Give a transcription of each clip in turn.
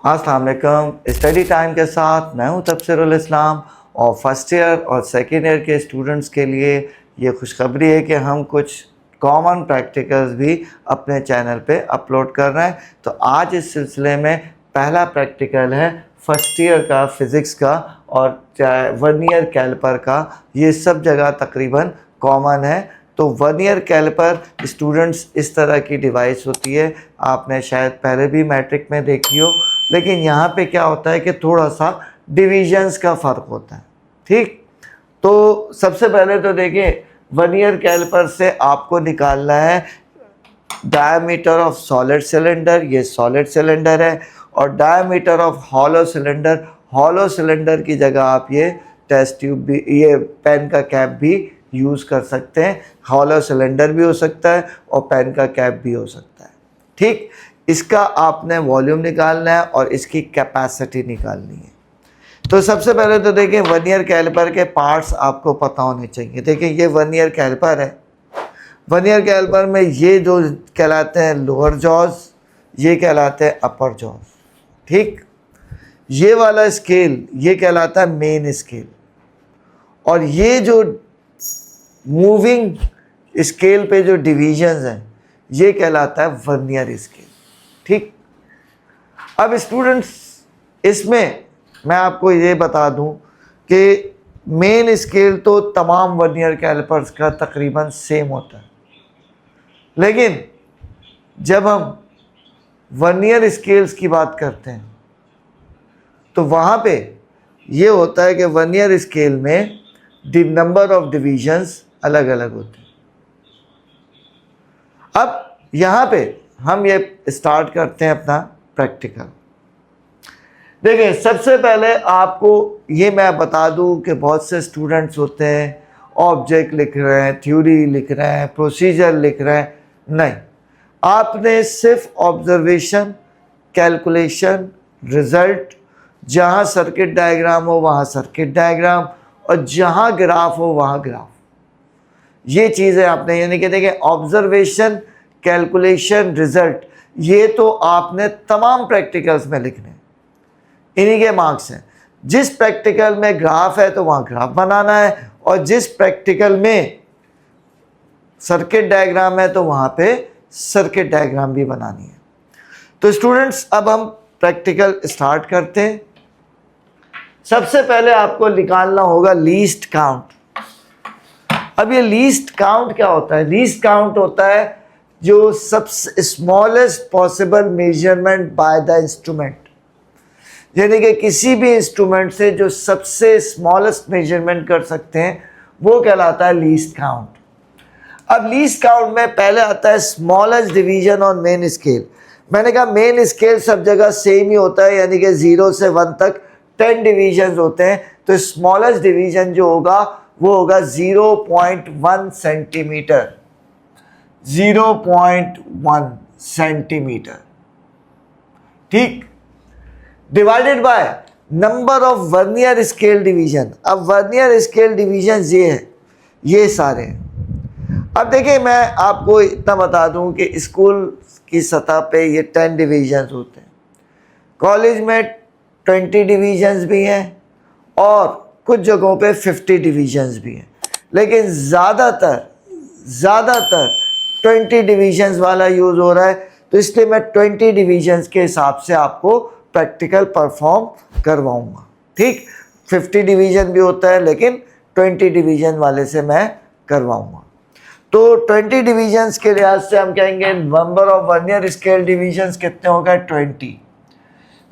अस्सलाम वालेकुम। Study time के साथ मैं हूं तबसीरुल इस्लाम और फर्स्ट ईयर और सेकेंड ईयर के स्टूडेंट्स के लिए ये खुशखबरी है कि हम कुछ कॉमन प्रैक्टिकल्स भी अपने चैनल पे अपलोड कर रहे हैं। तो आज इस सिलसिले में पहला प्रैक्टिकल है फर्स्ट ईयर का फ़िज़िक्स का और वर्नियर कैलिपर का। ये सब जगह तकरीबन कॉमन है। तो वर्नियर कैलिपर स्टूडेंट्स इस तरह की डिवाइस होती है, आपने शायद पहले भी मैट्रिक में देखी हो, लेकिन यहाँ पे क्या होता है कि थोड़ा सा डिविजन्स का फ़र्क होता है। ठीक, तो सबसे पहले तो देखिए वर्नियर कैलिपर से आपको निकालना है डायमीटर ऑफ सॉलिड सिलेंडर, ये सॉलिड सिलेंडर है, और diameter of hollow cylinder. Hollow cylinder की जगह आप ये टेस्ट ट्यूब भी, ये पेन का कैप भी यूज़ कर सकते हैं। हॉलो सिलेंडर भी हो सकता है और पेन का कैप भी हो सकता है। ठीक, इसका आपने वॉल्यूम निकालना है और इसकी कैपेसिटी निकालनी है। तो सबसे पहले तो देखिए वर्नियर कैलिपर के पार्ट्स आपको पता होने चाहिए। देखिए ये वर्नियर कैलिपर है। वर्नियर कैलिपर में ये जो कहलाते हैं लोअर जॉज, ये कहलाते हैं अपर जॉज। ठीक, ये वाला स्केल ये कहलाता है मेन स्केल, और ये जो मूविंग स्केल पे जो डिविजन्स हैं ये कहलाता है वर्नियर स्केल। ठीक, अब स्टूडेंट्स इसमें मैं आपको ये बता दूं कि मेन स्केल तो तमाम वर्नियर कैलिपर्स का तकरीबन सेम होता है, लेकिन जब हम वर्नियर स्केल्स की बात करते हैं तो वहाँ पे ये होता है कि वर्नियर स्केल में नंबर ऑफ डिविजन्स अलग अलग होते हैं। अब यहाँ पे हम ये स्टार्ट करते हैं अपना प्रैक्टिकल। देखिए सबसे पहले आपको ये मैं बता दूं कि बहुत से स्टूडेंट्स होते हैं ऑब्जेक्ट लिख रहे हैं, थ्योरी लिख रहे हैं, प्रोसीजर लिख रहे हैं। नहीं, आपने सिर्फ ऑब्जर्वेशन, कैलकुलेशन, रिजल्ट, जहाँ सर्किट डायग्राम हो वहाँ सर्किट डायग्राम, और जहाँ ग्राफ हो वहाँ ग्राफ, ये चीज़ें आपने, यानी कि देखिए ऑब्जर्वेशन, कैलकुलेशन, रिजल्ट, ये तो आपने तमाम प्रैक्टिकल्स में लिखने हैं, इन्हीं के मार्क्स हैं। जिस प्रैक्टिकल में ग्राफ है तो वहाँ ग्राफ बनाना है, और जिस प्रैक्टिकल में सर्किट डायग्राम है तो वहाँ पे सर्किट डायग्राम भी बनानी है। तो स्टूडेंट्स अब हम प्रैक्टिकल स्टार्ट करते हैं। सबसे पहले आपको निकालना होगा लीस्ट काउंट। अब ये लीस्ट काउंट क्या होता है? लीस्ट काउंट होता है जो सबसे smallest possible measurement by the instrument, यानी कि किसी भी इंस्ट्रूमेंट से जो सबसे स्मॉलेस्ट मेजरमेंट कर सकते हैं वो कहलाता है लीस्ट काउंट। अब लीस्ट काउंट में पहले आता है smallest division on main scale. मैंने कहा मेन स्केल सब जगह सेम ही होता है, यानी कि 0 से 1 तक 10 डिवीजन होते हैं। तो स्मॉलेस्ट डिवीजन जो होगा वो होगा 0.1 सेंटीमीटर, 0.1 सेंटीमीटर। ठीक, divided by number of vernier scale division. अब वर्नियर स्केल डिवीजन ये है, ये सारे हैं। अब देखिए मैं आपको इतना बता दूं कि स्कूल की सतह पे ये 10 डिवीजन्स होते हैं, कॉलेज में 20 डिवीजन्स भी हैं, और कुछ जगहों पे 50 डिवीजन्स भी हैं, लेकिन ज़्यादातर 20 डिवीजन्स वाला यूज़ हो रहा है। तो इसलिए मैं 20 डिवीजन्स के हिसाब से आपको प्रैक्टिकल परफॉर्म करवाऊँगा। ठीक, 50 डिवीजन भी होता है, लेकिन 20 डिवीजन वाले से मैं करवाऊँगा। तो 20 डिवीजन्स के लिहाज से हम कहेंगे number of vernier scale divisions कितने हो गए? 20।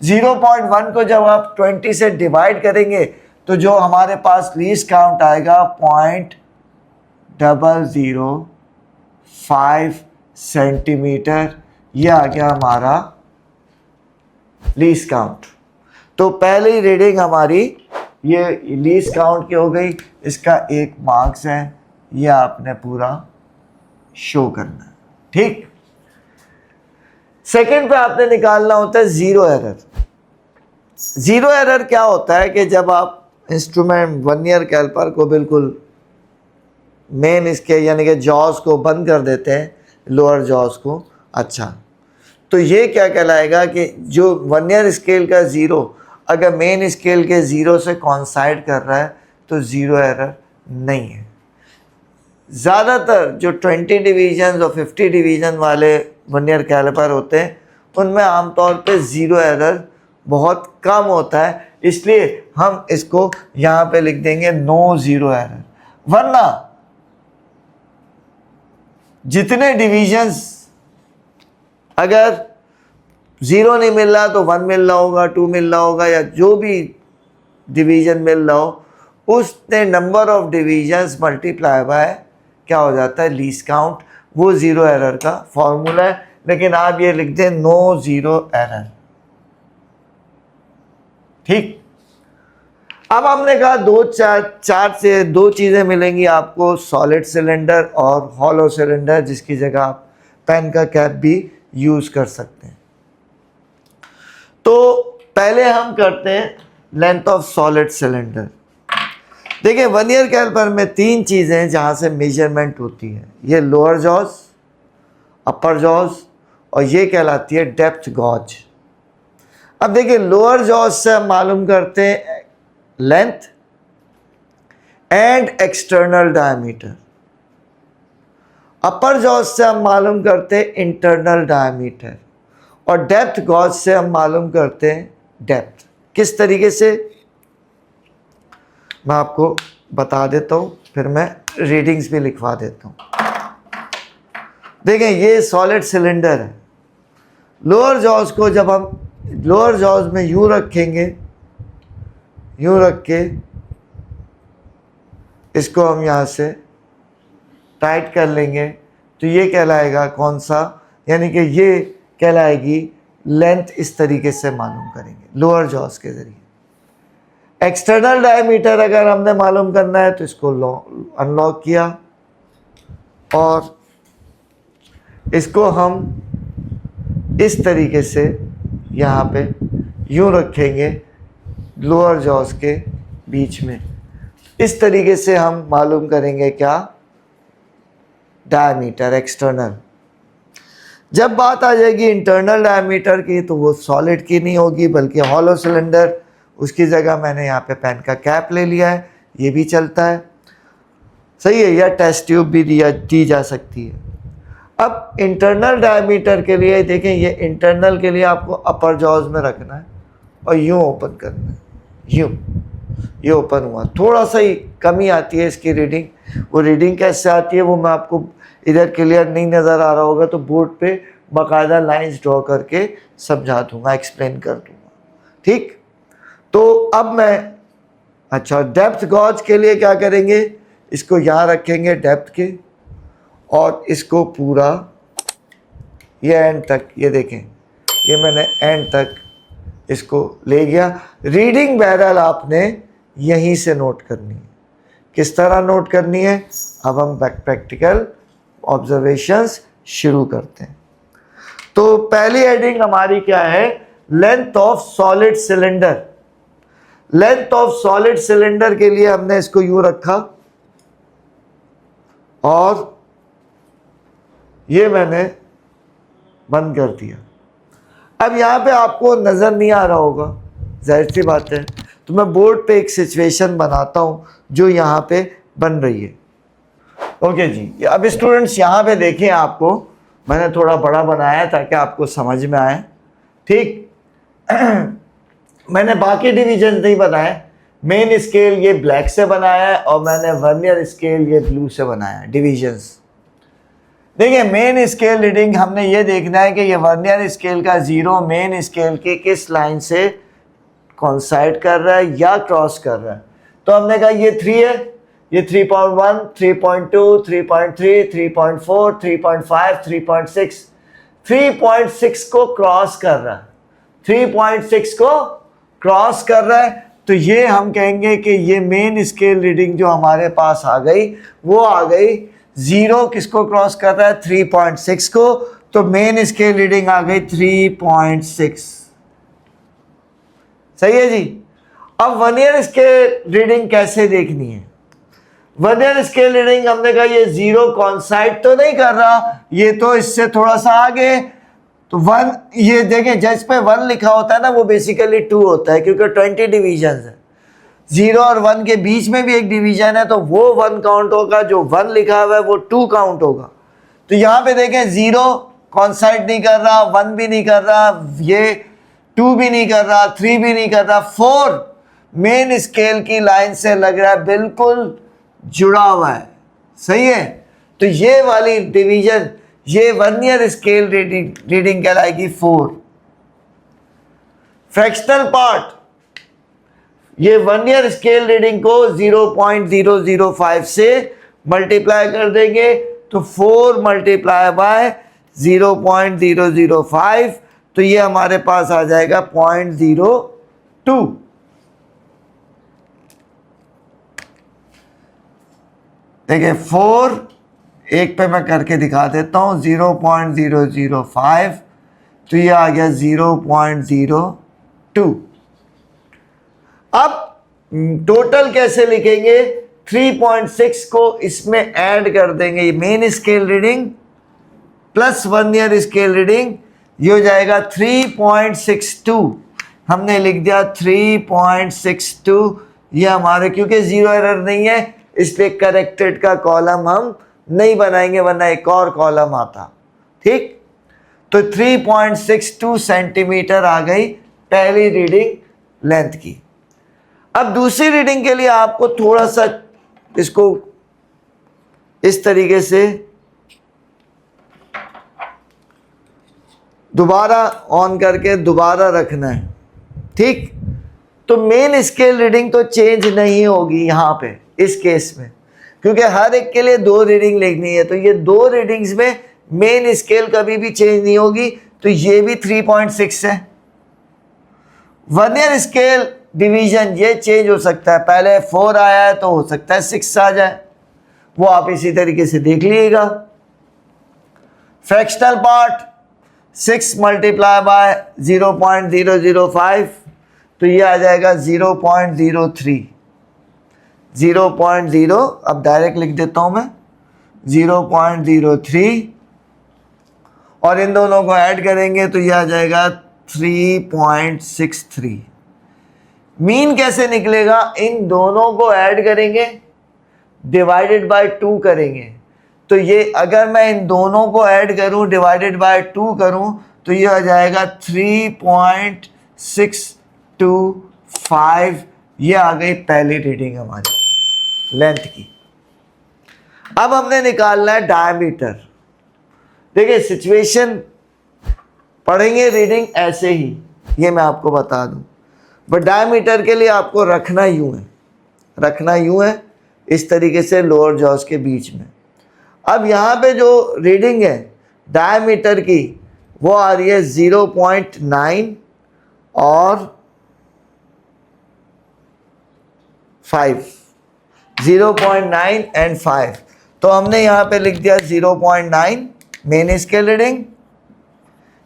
0.1 को जब आप 20 से डिवाइड करेंगे तो जो हमारे पास लीस्ट काउंट आएगा 0.005 सेंटीमीटर, यह आ गया हमारा लीस्ट काउंट। तो पहली रीडिंग हमारी ये लीस्ट काउंट की हो गई, इसका 1 मार्क्स है, यह आपने पूरा शो करना है। ठीक, सेकंड पे आपने निकालना होता है जीरो एरर। जीरो एरर क्या होता है कि जब आप इंस्ट्रूमेंट वर्नियर कैलिपर को बिल्कुल मेन इसके यानी कि जॉज को बंद कर देते हैं, लोअर जॉज को, अच्छा तो ये क्या कहलाएगा कि जो वर्नियर स्केल का ज़ीरो अगर मेन स्केल के ज़ीरो से कॉन्साइड कर रहा है तो ज़ीरो एरर नहीं है। ज़्यादातर जो 20 डिवीजन और 50 डिवीजन वाले वर्नियर कैलिपर होते हैं उनमें आमतौर पे ज़ीरो एरर बहुत कम होता है, इसलिए हम इसको यहाँ पे लिख देंगे नो ज़ीरो एरर। वरना जितने डिवीजंस अगर ज़ीरो नहीं मिल रहा तो 1 मिल रहा होगा, 2 मिल रहा होगा, या जो भी डिवीजन मिल रहा हो उसने number of divisions multiply by क्या हो जाता है लीस्ट काउंट, वो ज़ीरो एरर का फॉर्मूला है। लेकिन आप ये लिख दें नो ज़ीरो एरर। ठीक, अब हमने कहा चार से दो चीज़ें मिलेंगी आपको, सॉलिड सिलेंडर और हॉलो सिलेंडर, जिसकी जगह आप पेन का कैप भी यूज़ कर सकते हैं। तो पहले हम करते हैं लेंथ ऑफ सॉलिड सिलेंडर। देखिए वर्नियर कैलिपर में 3 चीज़ें हैं जहाँ से मेजरमेंट होती है, ये लोअर जॉज, अपर जॉज और ये कहलाती है डेप्थ गॉज। अब देखिए लोअर जॉज से हम मालूम करते हैं length and external diameter, upper jaws से हम मालूम करते हैं इंटरनल डायमीटर, और डेप्थ गॉज से हम मालूम करते हैं डेप्थ। किस तरीके से मैं आपको बता देता हूँ, फिर मैं रीडिंग्स भी लिखवा देता हूँ। देखें ये सॉलिड सिलेंडर है, लोअर जॉज को जब हम लोअर जॉज में यूँ रखेंगे, यूँ रख के इसको हम यहाँ से टाइट कर लेंगे तो ये कहलाएगा कौन सा, यानी कि ये कहलाएगी लेंथ। इस तरीके से मालूम करेंगे लोअर जॉज के ज़रिए। एक्सटर्नल डायमीटर अगर हमने मालूम करना है तो इसको अनलॉक किया और इसको हम इस तरीके से यहाँ पे यूँ रखेंगे लोअर जॉज के बीच में। इस तरीके से हम मालूम करेंगे क्या, डायमीटर एक्सटर्नल। जब बात आ जाएगी इंटरनल डायमीटर की तो वो सॉलिड की नहीं होगी बल्कि हॉलो सिलेंडर, उसकी जगह मैंने यहाँ पे पेन का कैप ले लिया है, ये भी चलता है, सही है, या टेस्ट ट्यूब भी दी जा सकती है। अब इंटरनल डायमीटर के लिए देखें, ये इंटरनल के लिए आपको अपर जॉज में रखना है और यूँ ओपन करना है, यूँ, ये ओपन हुआ। थोड़ा सा ही कमी आती है इसकी रीडिंग, वो रीडिंग कैसे आती है वो मैं आपको इधर क्लियर नहीं नज़र आ रहा होगा तो बोर्ड पे बाकायदा लाइंस ड्रॉ करके समझा दूंगा, एक्सप्लेन कर दूंगा। ठीक, तो अब मैं अच्छा डेप्थ गॉज के लिए क्या करेंगे, इसको यहाँ रखेंगे डेप्थ के और इसको पूरा ये एंड तक, ये देखें ये मैंने एंड तक इसको ले गया। रीडिंग बहरहाल आपने यहीं से नोट करनी है। किस तरह नोट करनी है, अब हम प्रैक्टिकल ऑब्जर्वेशंस शुरू करते हैं। तो पहली हेडिंग हमारी क्या है, length of solid cylinder. Length of solid cylinder के लिए हमने इसको यूं रखा और ये मैंने बंद कर दिया। अब यहाँ पे आपको नज़र नहीं आ रहा होगा, जाहिर सी बात है, तो मैं बोर्ड पे एक सिचुएशन बनाता हूँ जो यहाँ पे बन रही है। ओके जी, अब स्टूडेंट्स यहाँ पे देखें, आपको मैंने थोड़ा बड़ा बनाया ताकि आपको समझ में आए। ठीक मैंने बाकी डिवीजन नहीं बनाए, मेन स्केल ये ब्लैक से बनाया है और मैंने वर्नियर स्केल ये ब्लू से बनाया है डिविजन्स। देखिए मेन स्केल रीडिंग हमने ये देखना है कि ये वर्नियर स्केल का ज़ीरो मेन स्केल की किस लाइन से कॉन्साइड कर रहा है या क्रॉस कर रहा है। तो हमने कहा ये 3 है, ये 3.1, 3.2, 3.3, 3.4, 3.5, 3.6, 3.6 को क्रॉस कर रहा है, 3.6 को क्रॉस कर रहा है। तो ये हम कहेंगे कि ये मेन स्केल रीडिंग जो हमारे पास आ गई वो आ गई, ज़ीरो किसको क्रॉस कर रहा है, 3.6 को, तो मेन स्केल रीडिंग आ गई 3.6। सही है जी। अब वर्नियर स्केल रीडिंग कैसे देखनी है, वर्नियर स्केल रीडिंग हमने कहा ये ज़ीरो कॉन्साइड तो नहीं कर रहा, ये तो इससे थोड़ा सा आगे तो 1, ये देखें जस्ट पे 1 लिखा होता है ना, वो बेसिकली 2 होता है क्योंकि 20 डिवीजन है। 0 और 1 के बीच में भी एक डिवीजन है, तो वो 1 काउंट होगा, जो 1 लिखा हुआ है वो 2 काउंट होगा। तो यहाँ पे देखें 0 कॉन्साइड नहीं कर रहा, 1 भी नहीं कर रहा, ये 2 भी नहीं कर रहा, 3 भी नहीं कर रहा, 4 मेन स्केल की लाइन से लग रहा है बिल्कुल जुड़ा हुआ है, सही है। तो ये वाली डिवीजन, ये वर्नियर स्केल रीडिंग कहलाएगी 4। फ्रैक्शनल पार्ट, ये वर्नियर स्केल रीडिंग को 0.005 से मल्टीप्लाई कर देंगे, तो 4 मल्टीप्लाई बाय 0.005, तो ये हमारे पास आ जाएगा 0.02। देखिए 4, एक पे मैं करके दिखा देता हूँ, 0.005, तो ये आ गया 0.02। अब टोटल कैसे लिखेंगे, 3.6 को इसमें ऐड कर देंगे, main scale reading plus vernier scale reading, ये हो जाएगा 3.62। हमने लिख दिया 3.62, ये हमारे, क्योंकि जीरो एरर नहीं है इसलिए करेक्टेड का कॉलम हम नहीं बनाएंगे, वरना एक और कॉलम आता, ठीक। तो 3.62 सेंटीमीटर आ गई पहली रीडिंग लेंथ की। अब दूसरी रीडिंग के लिए आपको थोड़ा सा इसको इस तरीके से दोबारा ऑन करके दोबारा रखना है, ठीक। तो मेन स्केल रीडिंग तो चेंज नहीं होगी यहाँ पे इस केस में, क्योंकि हर एक के लिए 2 रीडिंग लिखनी है, तो ये 2 रीडिंग्स में मेन स्केल कभी भी चेंज नहीं होगी, तो ये भी 3.6 है। वर्नियर स्केल डिवीजन ये चेंज हो सकता है, पहले 4 आया है तो हो सकता है 6 आ जाए, वो आप इसी तरीके से देख लीजिएगा। फ्रैक्शनल पार्ट 6 मल्टीप्लाई बाय 0.005, तो ये आ जाएगा 0.03। 0.0, अब डायरेक्ट लिख देता हूं मैं 0.03, और इन दोनों को ऐड करेंगे तो ये आ जाएगा 3.63। मीन कैसे निकलेगा, इन दोनों को ऐड करेंगे, डिवाइडेड बाय 2 करेंगे, तो ये अगर मैं इन दोनों को ऐड करूं डिवाइडेड बाय 2 करूं तो ये आ जाएगा 3.625। ये आ गई पहली रीडिंग हमारी लेंथ की। अब हमने निकालना है डायमीटर। देखिए सिचुएशन पढ़ेंगे रीडिंग ऐसे ही, ये मैं आपको बता दूं, बट डायमीटर के लिए आपको रखना यूं है, इस तरीके से लोअर जॉस के बीच में। अब यहाँ पे जो रीडिंग है डायमीटर की वो आ रही है 0.9 और 5, 0.9 एंड 5, तो हमने यहाँ पे लिख दिया 0.9 मेन स्केल रीडिंग,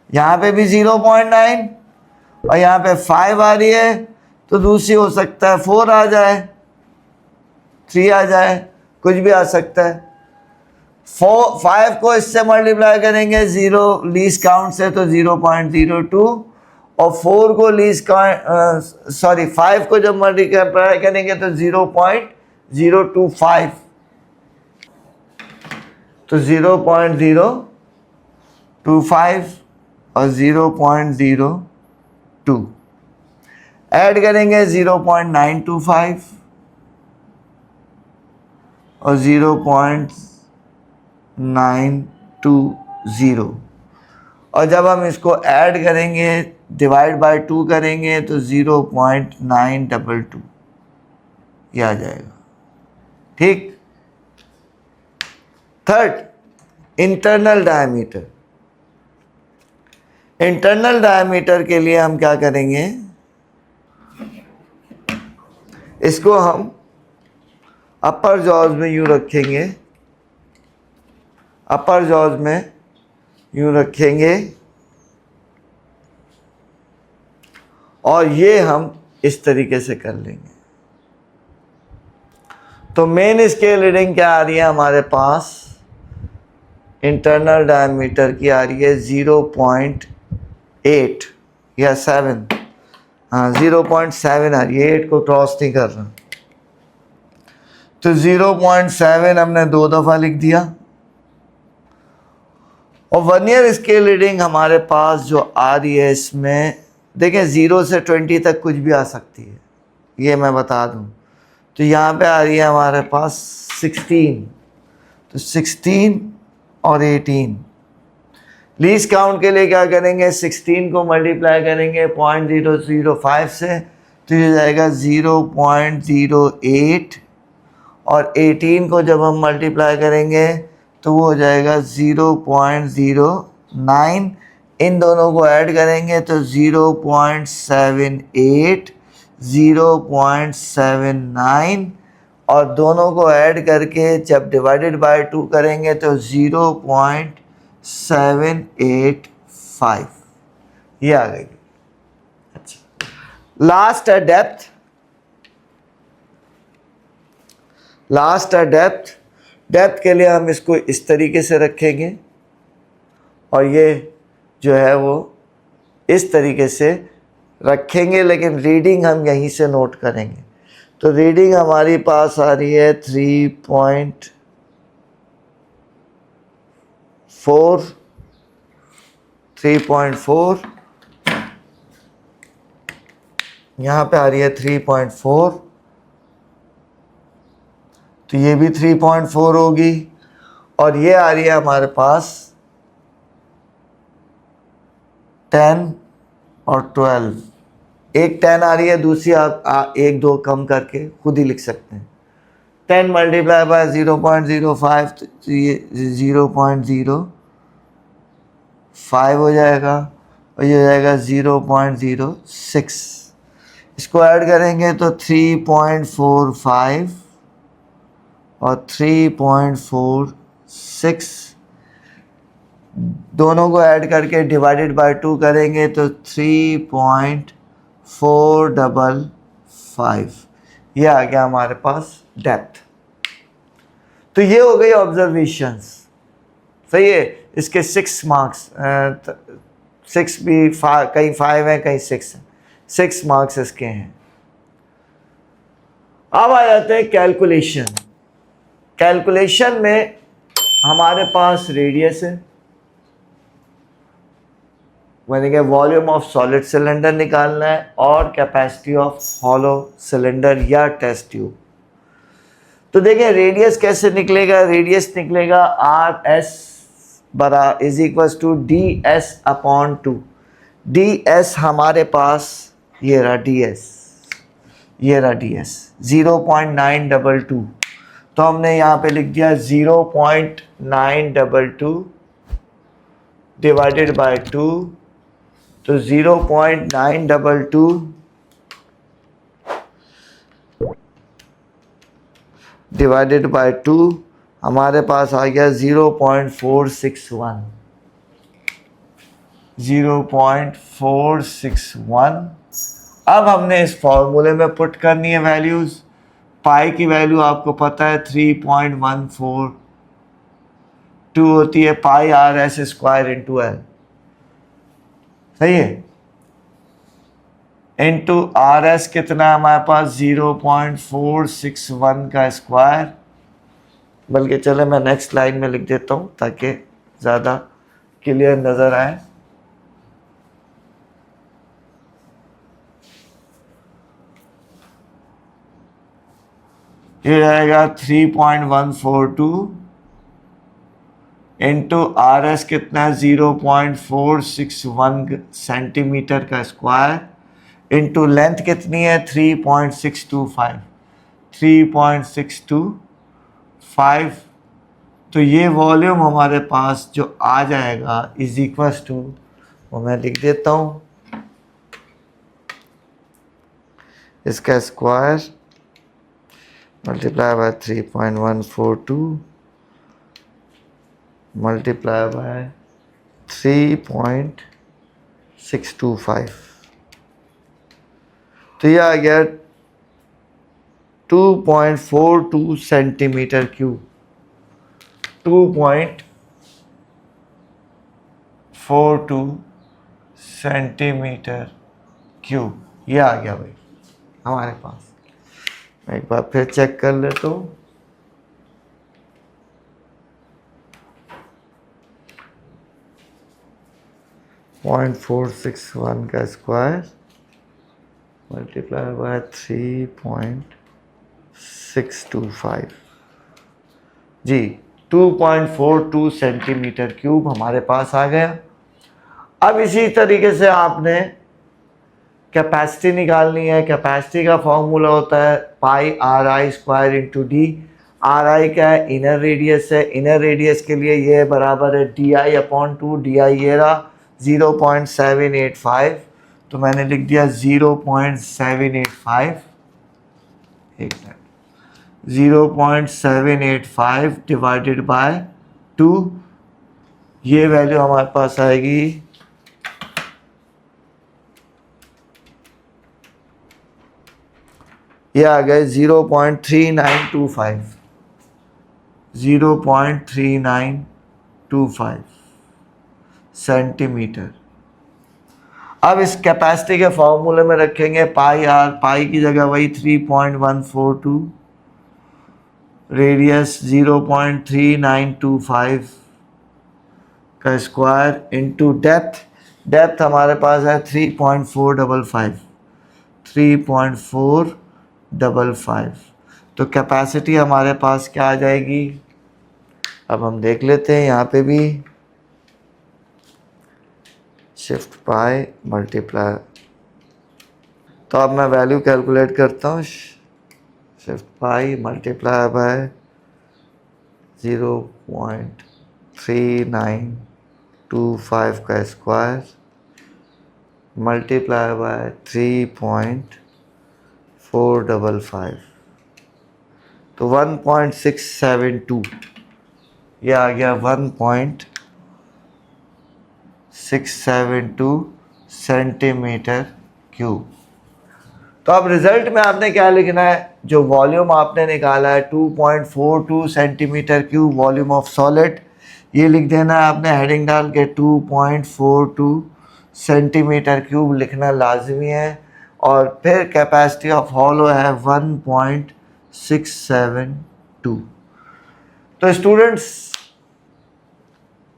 यहाँ पे भी 0.9 और यहाँ पे 5 आ रही है, तो दूसरी हो सकता है 4 आ जाए, 3 आ जाए, कुछ भी आ सकता है। 5 को इससे मल्टीप्लाई करेंगे 0 लीस्ट काउंट से तो 0.02, और 4 को लीस्ट काउंट 5 को जब मल्टीप्लाई करेंगे तो 0.025, तो 0.025 और 0.02 ऐड करेंगे 0.925 और 0.920, और जब हम इसको ऐड करेंगे डिवाइड बाय 2 करेंगे तो 0.922 ये आ जाएगा, ठीक। Third, internal diameter. Internal diameter के लिए हम क्या करेंगे, इसको हम अपर जॉज में यूँ रखेंगे, अपर जॉज में यूँ रखेंगे, और ये हम इस तरीके से कर लेंगे। तो मेन स्केल रीडिंग क्या आ रही है हमारे पास, इंटरनल डायमीटर की आ रही है 0.8 8 या 7, हाँ 0.7 आ रही है, 8 को क्रॉस नहीं कर रहा। तो 0.7 हमने 2 दफ़ा लिख दिया। और वर्नियर स्केल रीडिंग हमारे पास जो आ रही है इसमें देखें 0 से 20 तक कुछ भी आ सकती है, ये मैं बता दूं। तो यहाँ पे आ रही है हमारे पास 16, तो 16 और 18। लीस्ट काउंट के लिए क्या करेंगे, 16 को मल्टीप्लाई करेंगे 0.005 से, तो ये जाएगा 0.08, और 18 को जब हम मल्टीप्लाई करेंगे तो वो हो जाएगा 0.09। इन दोनों को ऐड करेंगे तो 0.78, 0.79, और दोनों को ऐड करके जब डिवाइडेड बाय 2 करेंगे तो 0.785, ये आ गई। अच्छा, लास्ट है डेप्थ। लास्ट है डेप्थ। डेप्थ के लिए हम इसको इस तरीके से रखेंगे, और ये जो है वो इस तरीके से रखेंगे, लेकिन रीडिंग हम यहीं से नोट करेंगे। तो रीडिंग हमारी पास आ रही है 3.4, यहाँ पे आ रही है 3.4, तो ये भी 3.4 होगी। और ये आ रही है हमारे पास 10 और 12, एक 10 आ रही है, दूसरी आप एक दो कम करके खुद ही लिख सकते हैं। 10 मल्टीप्लाई बाय 0.05, तो ये 0.05 हो जाएगा, और ये हो जाएगा 0.06। इसको ऐड करेंगे तो 3.45 और 3.46, दोनों को ऐड करके डिवाइडेड बाय 2 करेंगे तो 3.455, ये आ गया हमारे पास डेप्थ। तो ये हो गई ऑब्जर्वेशंस, सही है। इसके 6 मार्क्स, 6 भी कहीं 5 हैं कहीं 6 हैं, 6 मार्क्स इसके हैं। अब आ जाते हैं कैलकुलेशन। कैलकुलेशन में हमारे पास रेडियस है, मैंने कहा वॉल्यूम ऑफ सॉलिड सिलेंडर निकालना है, और कैपेसिटी ऑफ हॉलो सिलेंडर या टेस्ट ट्यूब। तो देखिए रेडियस कैसे निकलेगा, रेडियस निकलेगा आर एस बरा is equal to D S upon 2। D S हमारे पास ये रहा डी एस, ये रहा डी एस 0.922, तो हमने यहाँ पे लिख दिया 0.922 डिवाइडेड बाय 2, तो 0.922 डिवाइडेड बाय 2 हमारे पास आ गया 0.461, 0.461। अब हमने इस फॉर्मूले में पुट करनी है वैल्यूज़। पाई की वैल्यू आपको पता है 3.142 होती है, pi R S square into L, सही है। इंटू आर एस कितना है हमारे पास 0.461 का स्क्वायर, बल्कि चले मैं नेक्स्ट लाइन में लिख देता हूँ ताकि ज़्यादा क्लियर नज़र आए। ये रहेगा 3.142 इंटू आर एस कितना है 0.461 सेंटीमीटर का स्क्वायर, इंटू लेंथ कितनी है 3.625, 3.625। तो ये वॉल्यूम हमारे पास जो आ जाएगा इज इक्वल्स टू, वो मैं लिख देता हूँ, इसका square multiply bye 3.142 multiply by 3.625, तो ये आ गया 2.42 सेंटीमीटर क्यूब, 2.42 सेंटीमीटर क्यूब। ये आ गया भाई हमारे पास। मैं एक बार फिर चेक कर लेता हूँ। पॉइंट 461 का स्क्वायर मल्टीप्लाई बाय 3.625 जी 2.42 सेंटीमीटर क्यूब हमारे पास आ गया। अब इसी तरीके से आपने कैपेसिटी निकालनी है। कैपेसिटी का फॉर्मूला होता है pi R I square into D. R I क्या है? इनर रेडियस है। इनर रेडियस के लिए ये बराबर है D I upon 2। D I ये रहा 0.785, तो मैंने लिख दिया 0.785। एक मिनट, 0.785 डिवाइडेड बाय 2, ये वैल्यू हमारे पास आएगी ये आ गए 0.3925 0.3925 सेंटीमीटर। अब इस कैपेसिटी के फॉर्मूले में रखेंगे पाई आर। पाई की जगह वही 3.142, रेडियस 0.3925 का स्क्वायर इंटू डेप्थ। डेप्थ हमारे पास है 3.455। तो कैपेसिटी हमारे पास क्या आ जाएगी? अब हम देख लेते हैं यहाँ पे भी। शिफ्ट पाई मल्टीप्लाई, तो अब मैं वैल्यू कैलकुलेट करता हूँ। शिफ्ट पाई मल्टीप्लाई बाय 0.3925 का स्क्वायर मल्टीप्लाई बाय 3.455, तो 1.672। ये आ गया 1.672 सेंटीमीटर क्यूब। तो अब रिजल्ट में आपने क्या लिखना है? जो वॉल्यूम आपने निकाला है 2.42 centimetre cube volume of solid, ये लिख देना है आपने हेडिंग डाल के 2.42 सेंटीमीटर क्यूब लिखना लाजमी है। और फिर कैपेसिटी ऑफ हॉलो है 1.672। तो स्टूडेंट्स,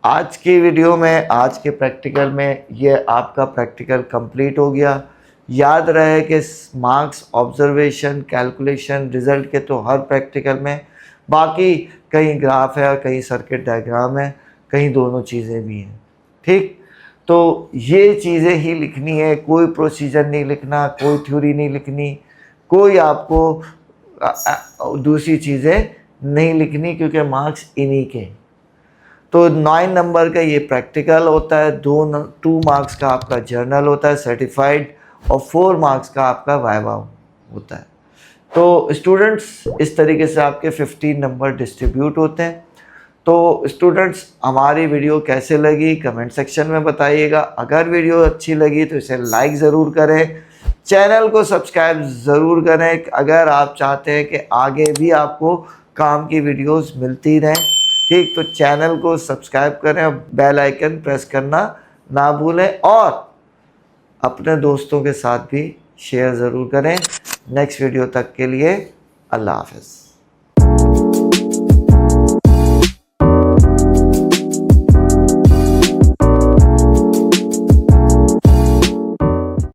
आज की वीडियो में, आज के प्रैक्टिकल में ये आपका प्रैक्टिकल कंप्लीट हो गया। याद रहे कि मार्क्स ऑब्जर्वेशन, कैलकुलेशन, रिजल्ट के तो हर प्रैक्टिकल में, बाकी कहीं ग्राफ है और कहीं सर्किट डायग्राम है, कहीं दोनों चीज़ें भी हैं। ठीक, तो ये चीज़ें ही लिखनी है, कोई प्रोसीजर नहीं लिखना, कोई थ्योरी नहीं लिखनी, कोई आपको दूसरी चीज़ें नहीं लिखनी, क्योंकि मार्क्स इन्हीं के। तो 9 नंबर का ये प्रैक्टिकल होता है, 2 मार्क्स का आपका जर्नल होता है सर्टिफाइड, और 4 मार्क्स का आपका वाइवा होता है। तो स्टूडेंट्स, इस तरीके से आपके 15 नंबर डिस्ट्रीब्यूट होते हैं। तो स्टूडेंट्स, हमारी वीडियो कैसे लगी कमेंट सेक्शन में बताइएगा। अगर वीडियो अच्छी लगी तो इसे लाइक ज़रूर करें, चैनल को सब्सक्राइब ज़रूर करें अगर आप चाहते हैं कि आगे भी आपको काम की वीडियोस मिलती रहें। ठीक, तो चैनल को सब्सक्राइब करें, बेल आइकन प्रेस करना ना भूलें, और अपने दोस्तों के साथ भी शेयर ज़रूर करें। नेक्स्ट वीडियो तक के लिए अल्लाह हाफ़िज़।